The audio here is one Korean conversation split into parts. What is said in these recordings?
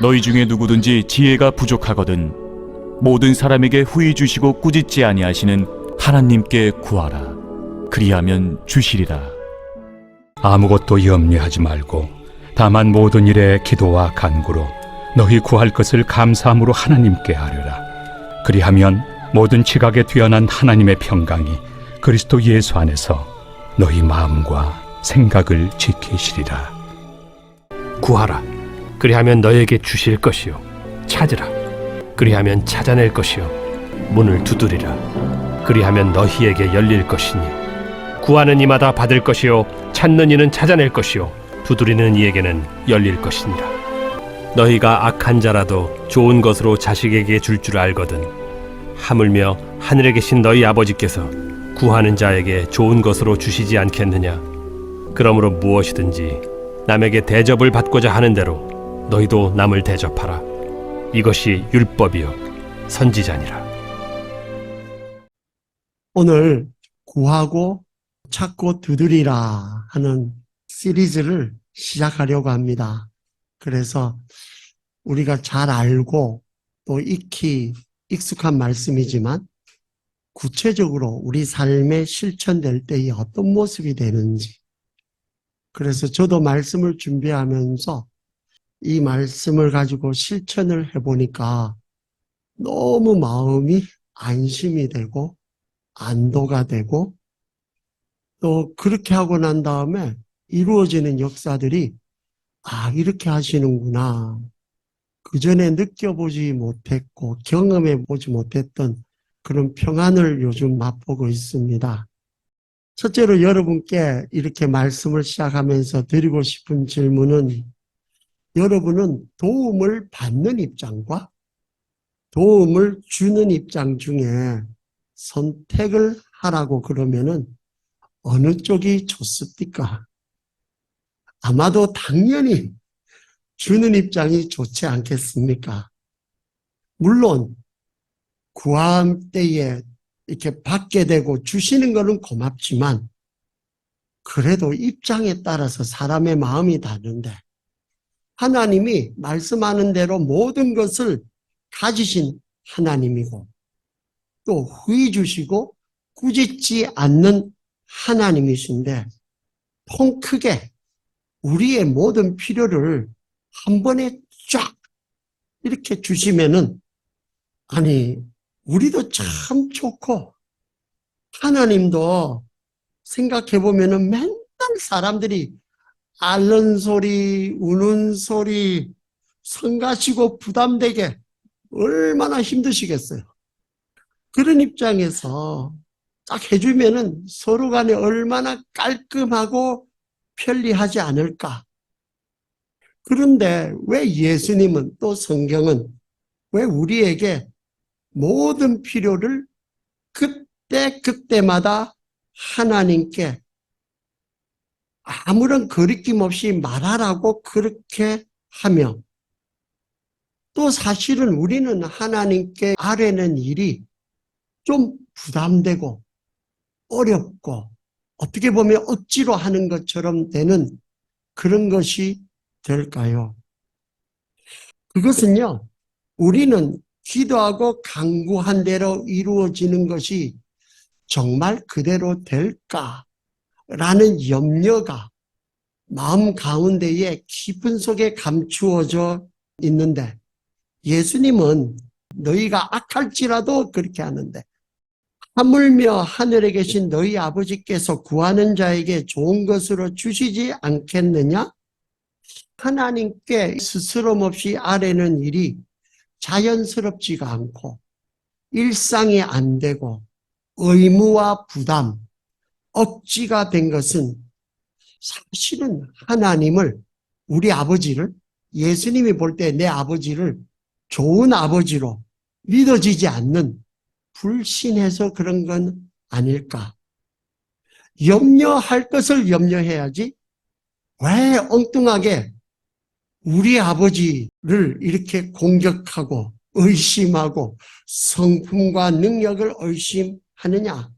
너희 중에 누구든지 지혜가 부족하거든 모든 사람에게 후히 주시고 꾸짖지 아니하시는 하나님께 구하라. 그리하면 주시리라. 아무것도 염려하지 말고 다만 모든 일에 기도와 간구로 너희 구할 것을 감사함으로 하나님께 아뢰라. 그리하면 모든 지각에 뛰어난 하나님의 평강이 그리스도 예수 안에서 너희 마음과 생각을 지키시리라. 구하라. 그리하면 너에게 주실 것이요. 찾으라. 그리하면 찾아낼 것이요. 문을 두드리라. 그리하면 너희에게 열릴 것이니 구하는 이마다 받을 것이요 찾는 이는 찾아낼 것이요 두드리는 이에게는 열릴 것이니라. 너희가 악한 자라도 좋은 것으로 자식에게 줄 줄 알거든 하물며 하늘에 계신 너희 아버지께서 구하는 자에게 좋은 것으로 주시지 않겠느냐. 그러므로 무엇이든지 남에게 대접을 받고자 하는 대로 너희도 남을 대접하라. 이것이 율법이요 선지자니라. 오늘 구하고 찾고 두드리라 하는 시리즈를 시작하려고 합니다. 그래서 우리가 잘 알고 또 익히 익숙한 말씀이지만 구체적으로 우리 삶에 실천될 때에 어떤 모습이 되는지, 그래서 저도 말씀을 준비하면서 이 말씀을 가지고 실천을 해보니까 너무 마음이 안심이 되고 안도가 되고 또 그렇게 하고 난 다음에 이루어지는 역사들이 이렇게 하시는구나. 그전에 느껴보지 못했고 경험해보지 못했던 그런 평안을 요즘 맛보고 있습니다. 첫째로 여러분께 이렇게 말씀을 시작하면서 드리고 싶은 질문은, 여러분은 도움을 받는 입장과 도움을 주는 입장 중에 선택을 하라고 그러면은 어느 쪽이 좋습니까? 아마도 당연히 주는 입장이 좋지 않겠습니까? 물론 구함 때에 이렇게 받게 되고 주시는 것은 고맙지만 그래도 입장에 따라서 사람의 마음이 다른데, 하나님이 말씀하는 대로 모든 것을 가지신 하나님이고 또 후히 주시고 꾸짖지 않는 하나님이신데, 통 크게 우리의 모든 필요를 한 번에 쫙 이렇게 주시면은, 우리도 참 좋고 하나님도 생각해보면은 맨날 사람들이 앓는 소리, 우는 소리, 성가시고 부담되게 얼마나 힘드시겠어요. 그런 입장에서 딱 해주면은 서로 간에 얼마나 깔끔하고 편리하지 않을까. 그런데 왜 예수님은, 또 성경은 왜 우리에게 모든 필요를 그때마다 하나님께 아무런 거리낌 없이 말하라고 그렇게 하며, 또 사실은 우리는 하나님께 아뢰는 일이 좀 부담되고 어렵고 어떻게 보면 억지로 하는 것처럼 되는 그런 것이 될까요? 그것은요, 우리는 기도하고 간구한 대로 이루어지는 것이 정말 그대로 될까라는 염려가 마음 가운데에 깊은 속에 감추어져 있는데, 예수님은 너희가 악할지라도 그렇게 하는데 하물며 하늘에 계신 너희 아버지께서 구하는 자에게 좋은 것으로 주시지 않겠느냐? 하나님께 스스럼 없이 아뢰는 일이 자연스럽지가 않고 일상이 안 되고 의무와 부담, 억지가 된 것은 사실은 하나님을, 우리 아버지를, 예수님이 볼 때 내 아버지를 좋은 아버지로 믿어지지 않는, 불신해서 그런 건 아닐까. 염려할 것을 염려해야지 왜 엉뚱하게 우리 아버지를 이렇게 공격하고 의심하고 성품과 능력을 의심하느냐.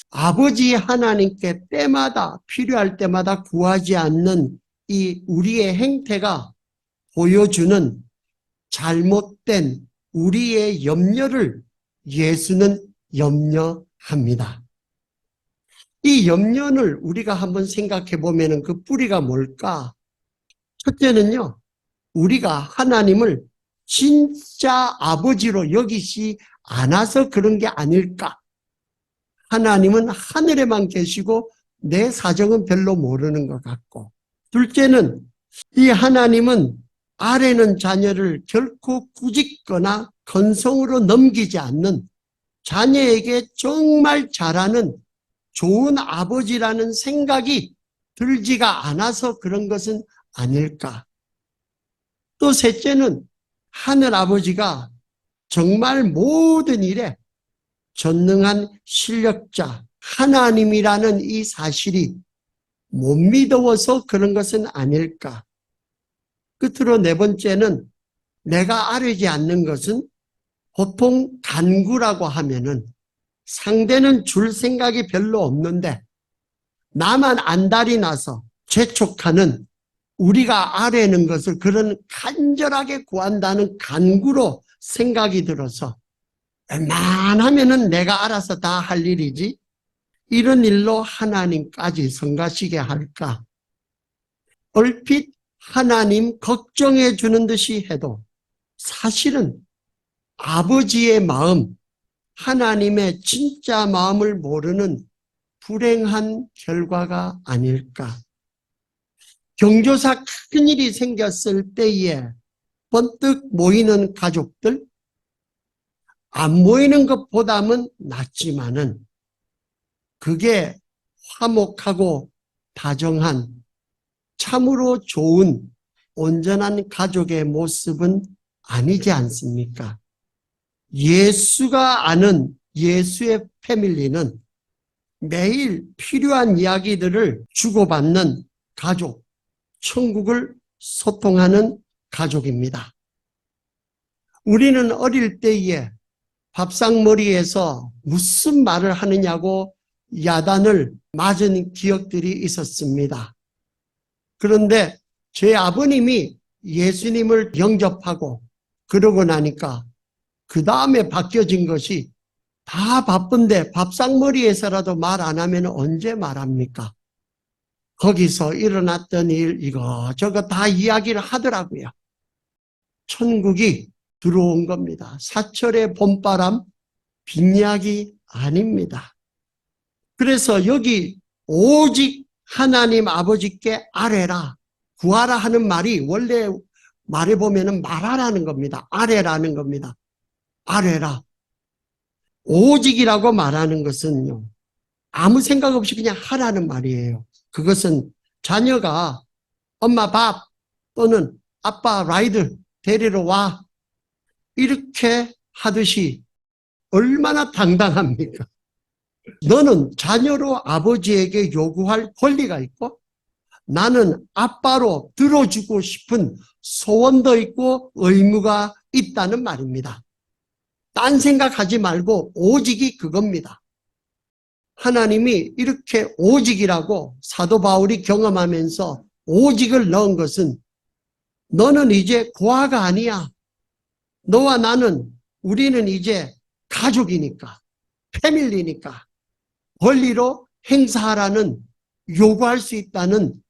아버지 하나님께 때마다 필요할 때마다 구하지 않는 이 우리의 행태가 보여주는 잘못된 우리의 염려를 예수는 염려합니다. 이 염려를 우리가 한번 생각해 보면 그 뿌리가 뭘까? 첫째는요, 우리가 하나님을 진짜 아버지로 여기지 않아서 그런 게 아닐까? 하나님은 하늘에만 계시고 내 사정은 별로 모르는 것 같고, 둘째는 이 하나님은 아래는 자녀를 결코 꾸짖거나 건성으로 넘기지 않는 자녀에게 정말 잘하는 좋은 아버지라는 생각이 들지가 않아서 그런 것은 아닐까. 또 셋째는 하늘 아버지가 정말 모든 일에 전능한 실력자 하나님이라는 이 사실이 못 믿어서 그런 것은 아닐까. 끝으로 네 번째는 내가 아뢰지 않는 것은 보통 간구라고 하면은 상대는 줄 생각이 별로 없는데 나만 안달이 나서 재촉하는 우리가 아뢰는 것을 그런 간절하게 구한다는 간구로 생각이 들어서 웬만하면은 내가 알아서 다 할 일이지 이런 일로 하나님까지 성가시게 할까? 얼핏 하나님 걱정해 주는 듯이 해도 사실은 아버지의 마음, 하나님의 진짜 마음을 모르는 불행한 결과가 아닐까. 경조사 큰 일이 생겼을 때에 번뜩 모이는 가족들, 안 모이는 것보다는 낫지만은 그게 화목하고 다정한 참으로 좋은 온전한 가족의 모습은 아니지 않습니까? 예수가 아는 예수의 패밀리는 매일 필요한 이야기들을 주고받는 가족, 천국을 소통하는 가족입니다. 우리는 어릴 때에 밥상머리에서 무슨 말을 하느냐고 야단을 맞은 기억들이 있었습니다. 그런데 제 아버님이 예수님을 영접하고 그러고 나니까 그 다음에 바뀌어진 것이 다 바쁜데 밥상머리에서라도 말 안 하면 언제 말합니까? 거기서 일어났던 일 이거저거 다 이야기를 하더라고요. 천국이 들어온 겁니다. 사철의 봄바람 빈약이 아닙니다. 그래서 여기 오직 하나님 아버지께 아뢰라, 구하라 하는 말이 원래 말해보면 말하라는 겁니다. 아뢰라는 겁니다. 아뢰라. 오직이라고 말하는 것은요, 아무 생각 없이 그냥 하라는 말이에요. 그것은 자녀가 엄마 밥 또는 아빠 라이드 데리러 와 이렇게 하듯이 얼마나 당당합니까? 너는 자녀로 아버지에게 요구할 권리가 있고 나는 아빠로 들어주고 싶은 소원도 있고 의무가 있다는 말입니다. 딴 생각하지 말고 오직이 그겁니다. 하나님이 이렇게 오직이라고 사도 바울이 경험하면서 오직을 넣은 것은 너는 이제 고아가 아니야. 너와 나는 우리는 이제 가족이니까, 패밀리니까 권리로 행사하라는 요구할 수 있다는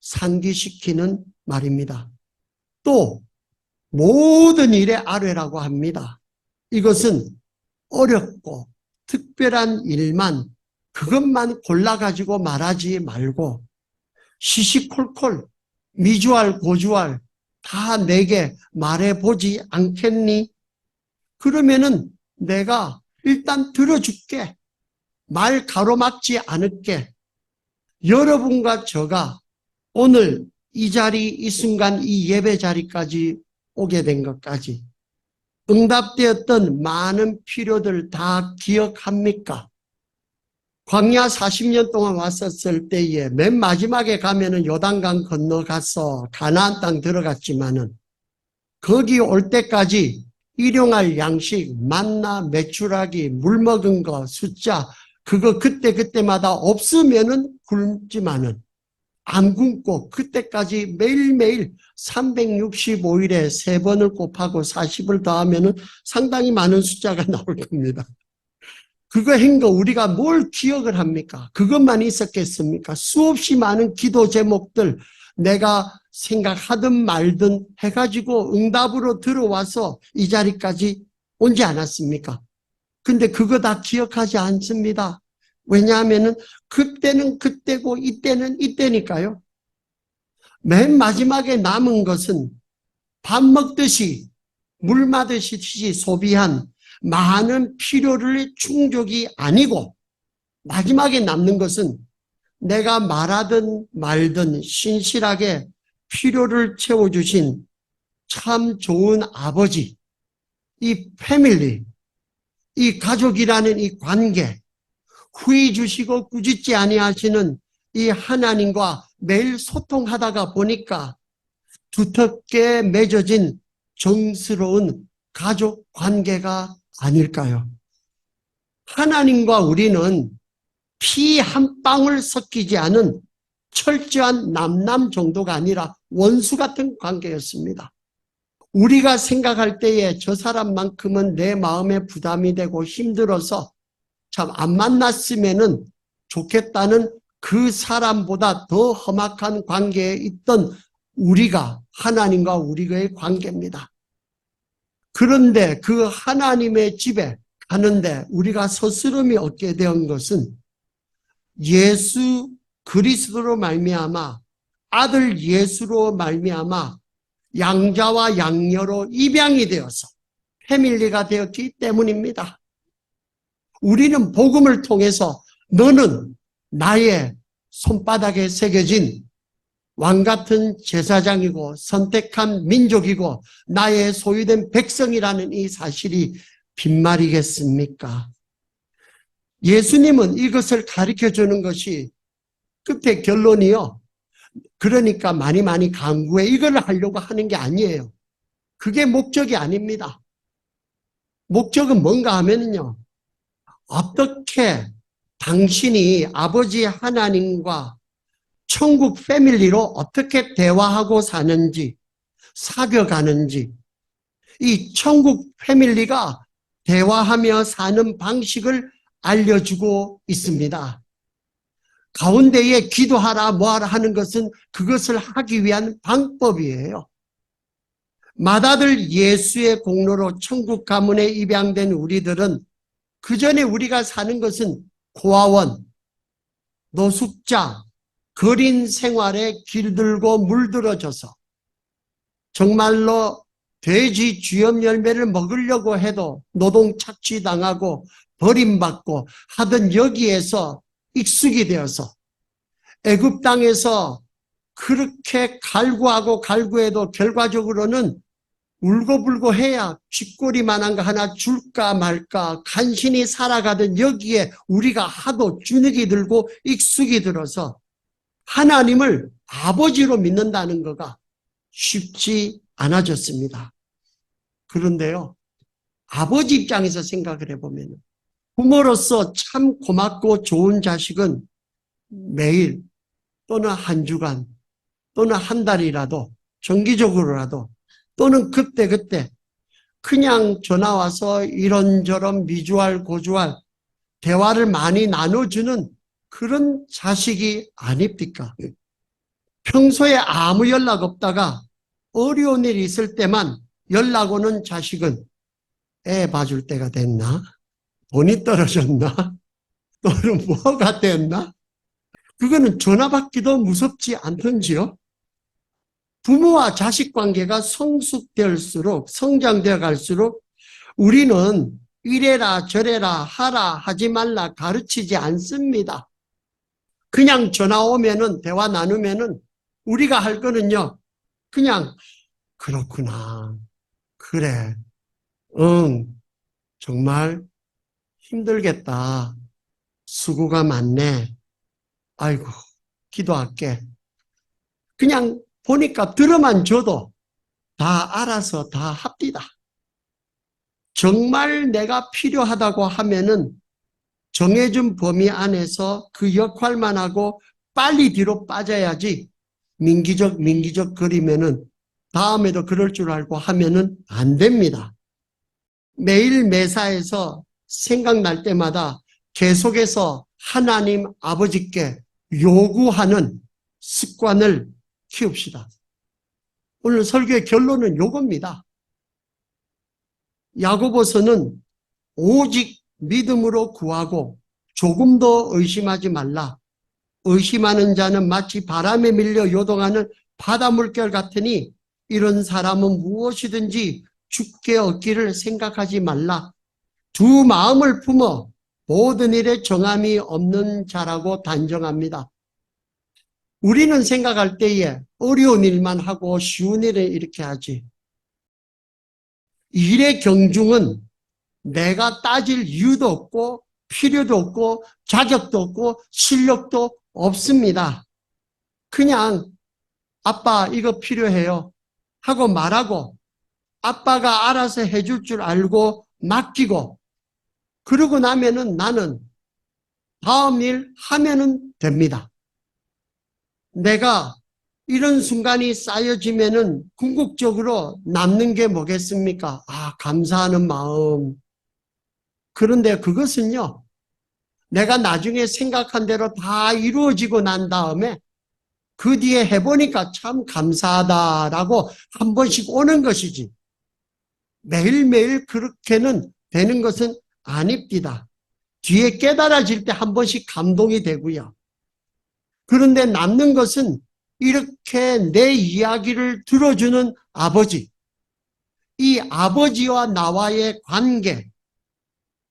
상기시키는 말입니다. 또 모든 일에 아뢰라고 합니다. 이것은 어렵고 특별한 일만 그것만 골라가지고 말하지 말고 시시콜콜 미주알 고주알 다 내게 말해보지 않겠니? 그러면은 내가 일단 들어줄게. 말 가로막지 않을게. 여러분과 저가 오늘 이 자리, 이 순간, 이 예배 자리까지 오게 된 것까지 응답되었던 많은 필요들 다 기억합니까? 광야 40년 동안 왔었을 때에 맨 마지막에 가면은 요단강 건너가서 가나안 땅 들어갔지만은 거기 올 때까지 일용할 양식, 만나, 메추라기, 물 먹은 거, 숫자 그거 그때마다 없으면은 굶지만은 안 굶고 그때까지 매일매일 365일에 3번을 곱하고 40을 더하면 상당히 많은 숫자가 나올 겁니다. 그거 한 거 우리가 뭘 기억을 합니까? 그것만 있었겠습니까? 수없이 많은 기도 제목들 내가 생각하든 말든 해가지고 응답으로 들어와서 이 자리까지 오지 않았습니까? 근데 그거 다 기억하지 않습니다. 왜냐하면은 그때는 그때고 이때는 이때니까요. 맨 마지막에 남은 것은 밥 먹듯이 물 마듯이 소비한 많은 필요를 충족이 아니고 마지막에 남는 것은 내가 말하든 말든 신실하게 필요를 채워주신 참 좋은 아버지, 이 패밀리, 이 가족이라는 이 관계, 후히 주시고 꾸짖지 아니하시는 이 하나님과 매일 소통하다가 보니까 두텁게 맺어진 정스러운 가족 관계가 아닐까요? 하나님과 우리는 피 한 방울 섞이지 않은 철저한 남남 정도가 아니라 원수 같은 관계였습니다. 우리가 생각할 때에 저 사람만큼은 내 마음에 부담이 되고 힘들어서 참 안 만났으면 좋겠다는 그 사람보다 더 험악한 관계에 있던 우리가 하나님과 우리의 관계입니다. 그런데 그 하나님의 집에 가는데 우리가 서스름이 얻게 된 것은 예수 그리스도로 말미암아 아들 예수로 말미암아 양자와 양녀로 입양이 되어서 패밀리가 되었기 때문입니다. 우리는 복음을 통해서 너는 나의 손바닥에 새겨진 왕같은 제사장이고 선택한 민족이고 나의 소유된 백성이라는 이 사실이 빈말이겠습니까? 예수님은 이것을 가르쳐주는 것이 끝에 결론이요. 그러니까 많이 강구해 이걸 하려고 하는 게 아니에요. 그게 목적이 아닙니다. 목적은 뭔가 하면요. 어떻게 당신이 아버지 하나님과 천국 패밀리로 어떻게 대화하고 사는지, 사귀어가는지, 이 천국 패밀리가 대화하며 사는 방식을 알려주고 있습니다. 가운데에 기도하라 뭐하라 하는 것은 그것을 하기 위한 방법이에요. 맏아들 예수의 공로로 천국 가문에 입양된 우리들은 그 전에 우리가 사는 것은 고아원, 노숙자, 거린 생활에 길들고 물들어져서 정말로 돼지 쥐염 열매를 먹으려고 해도 노동 착취당하고 버림받고 하던 여기에서 익숙이 되어서 애굽 땅에서 그렇게 갈구하고 갈구해도 결과적으로는 울고불고 해야 쥐꼬리만한 거 하나 줄까 말까 간신히 살아가던 여기에 우리가 하도 주눅이 들고 익숙이 들어서 하나님을 아버지로 믿는다는 거가 쉽지 않아졌습니다. 그런데요, 아버지 입장에서 생각을 해보면 부모로서 참 고맙고 좋은 자식은 매일 또는 한 주간 또는 한 달이라도 정기적으로라도 또는 그때 그냥 전화와서 이런저런 미주알 고주알 대화를 많이 나눠주는 그런 자식이 아닙니까? 평소에 아무 연락 없다가 어려운 일이 있을 때만 연락 오는 자식은 애 봐줄 때가 됐나? 돈이 떨어졌나? 또는 뭐가 됐나? 그거는 전화 받기도 무섭지 않던지요? 부모와 자식 관계가 성숙될수록 성장되어 갈수록 우리는 이래라 저래라 하라 하지 말라 가르치지 않습니다. 그냥 전화 오면은 대화 나누면은 우리가 할 거는요. 그냥 그렇구나. 그래. 응. 정말 힘들겠다. 수고가 많네. 아이고 기도할게. 그냥 보니까 들어만 줘도 다 알아서 다 합디다. 정말 내가 필요하다고 하면은 정해준 범위 안에서 그 역할만 하고 빨리 뒤로 빠져야지 민기적 거리면은 다음에도 그럴 줄 알고 하면은 안 됩니다. 매일 매사에서 생각날 때마다 계속해서 하나님 아버지께 요구하는 습관을 키웁시다. 오늘 설교의 결론은 요겁니다. 야고보서는 오직 믿음으로 구하고 조금도 의심하지 말라. 의심하는 자는 마치 바람에 밀려 요동하는 바다 물결 같으니 이런 사람은 무엇이든지 죽게 얻기를 생각하지 말라. 두 마음을 품어 모든 일에 정함이 없는 자라고 단정합니다. 우리는 생각할 때에 어려운 일만 하고 쉬운 일을 이렇게 하지. 일의 경중은 내가 따질 이유도 없고 필요도 없고 자격도 없고 실력도 없습니다. 그냥 아빠 이거 필요해요 하고 말하고 아빠가 알아서 해줄 줄 알고 맡기고 그러고 나면은 나는 다음 일 하면은 됩니다. 내가 이런 순간이 쌓여지면은 궁극적으로 남는 게 뭐겠습니까? 감사하는 마음. 그런데 그것은요, 내가 나중에 생각한 대로 다 이루어지고 난 다음에 그 뒤에 해보니까 참 감사하다라고 한 번씩 오는 것이지. 매일매일 그렇게는 되는 것은 아닙니다. 뒤에 깨달아질 때 한 번씩 감동이 되고요. 그런데 남는 것은 이렇게 내 이야기를 들어주는 아버지, 이 아버지와 나와의 관계,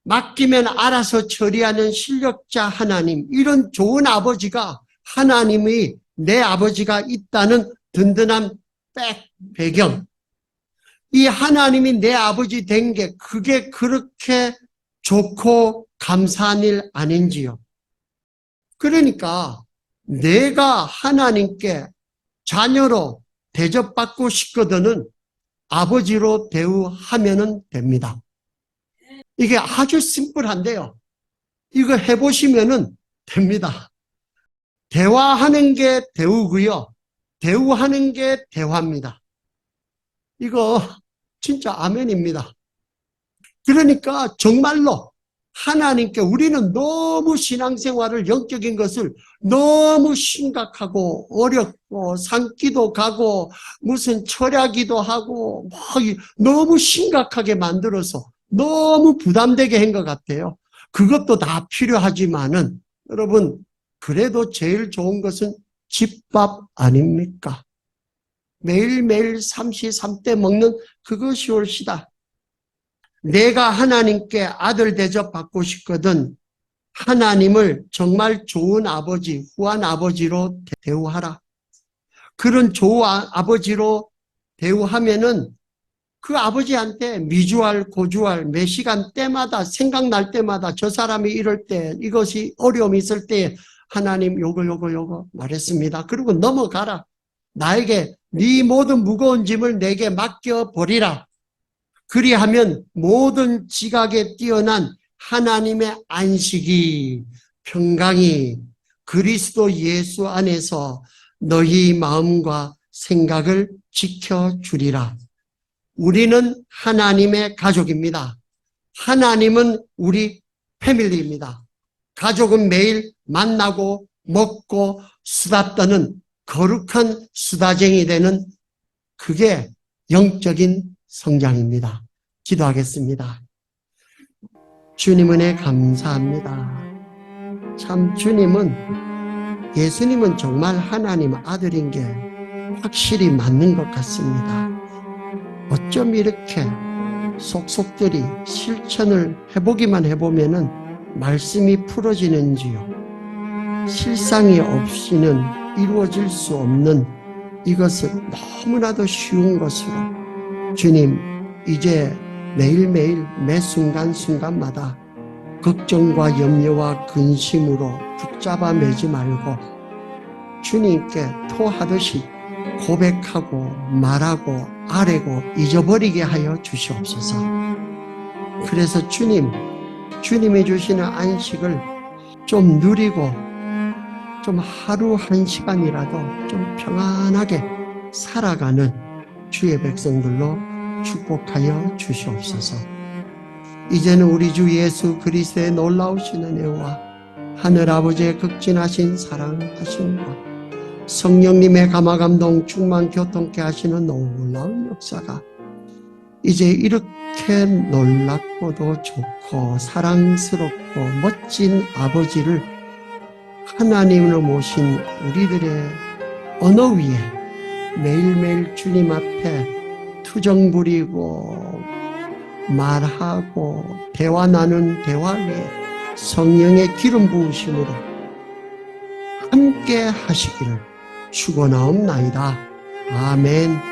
맡기면 알아서 처리하는 실력자 하나님, 이런 좋은 아버지가 하나님이 내 아버지가 있다는 든든한 배경, 이 하나님이 내 아버지 된 게 그게 그렇게 좋고 감사한 일 아닌지요. 그러니까 내가 하나님께 자녀로 대접받고 싶거든은 아버지로 대우하면 됩니다. 이게 아주 심플한데요. 이거 해보시면 됩니다. 대화하는 게 대우고요. 대우하는 게 대화입니다. 이거 진짜 아멘입니다. 그러니까 정말로 하나님께 우리는 너무 신앙생활을 영적인 것을 너무 심각하고 어렵고 산기도 가고 무슨 철야기도 하고 너무 심각하게 만들어서 너무 부담되게 한 것 같아요. 그것도 다 필요하지만은 여러분 그래도 제일 좋은 것은 집밥 아닙니까? 매일매일 삼시삼때 먹는 그것이 옳시다. 내가 하나님께 아들 대접받고 싶거든 하나님을 정말 좋은 아버지, 후한 아버지로 대우하라. 그런 좋은 아버지로 대우하면은 그 아버지한테 미주알, 고주알, 매 시간 때마다 생각날 때마다 저 사람이 이럴 때 이것이 어려움이 있을 때 하나님 요거 말했습니다. 그리고 넘어가라. 나에게 네 모든 무거운 짐을 내게 맡겨버리라. 그리하면 모든 지각에 뛰어난 하나님의 안식이, 평강이 그리스도 예수 안에서 너희 마음과 생각을 지켜주리라. 우리는 하나님의 가족입니다. 하나님은 우리 패밀리입니다. 가족은 매일 만나고 먹고 수다 떠는 거룩한 수다쟁이 되는 그게 영적인 성장입니다. 기도하겠습니다. 주님 은혜 감사합니다. 참 주님은 예수님은 정말 하나님 아들인 게 확실히 맞는 것 같습니다. 어쩜 이렇게 속속들이 실천을 해보기만 해보면은 말씀이 풀어지는지요. 실상이 없이는 이루어질 수 없는 이것을 너무나도 쉬운 것으로 주님 이제 매일매일 매 순간순간마다 걱정과 염려와 근심으로 붙잡아 매지 말고 주님께 토하듯이 고백하고 말하고 아뢰고 잊어버리게 하여 주시옵소서. 그래서 주님이 주시는 안식을 좀 누리고 좀 하루 한 시간이라도 좀 평안하게 살아가는 주의 백성들로 축복하여 주시옵소서. 이제는 우리 주 예수 그리스도의 놀라우신 은혜와 하늘아버지의 극진하신 사랑하심과 성령님의 감화감동 충만 교통케 하시는 놀라운 역사가 이제 이렇게 놀랍고도 좋고 사랑스럽고 멋진 아버지를 하나님으로 모신 우리들의 언어 위에 매일매일 주님 앞에 투정 부리고 말하고 대화 나눈 대화 위에 성령의 기름 부으심으로 함께 하시기를 축원하옵나이다. 아멘.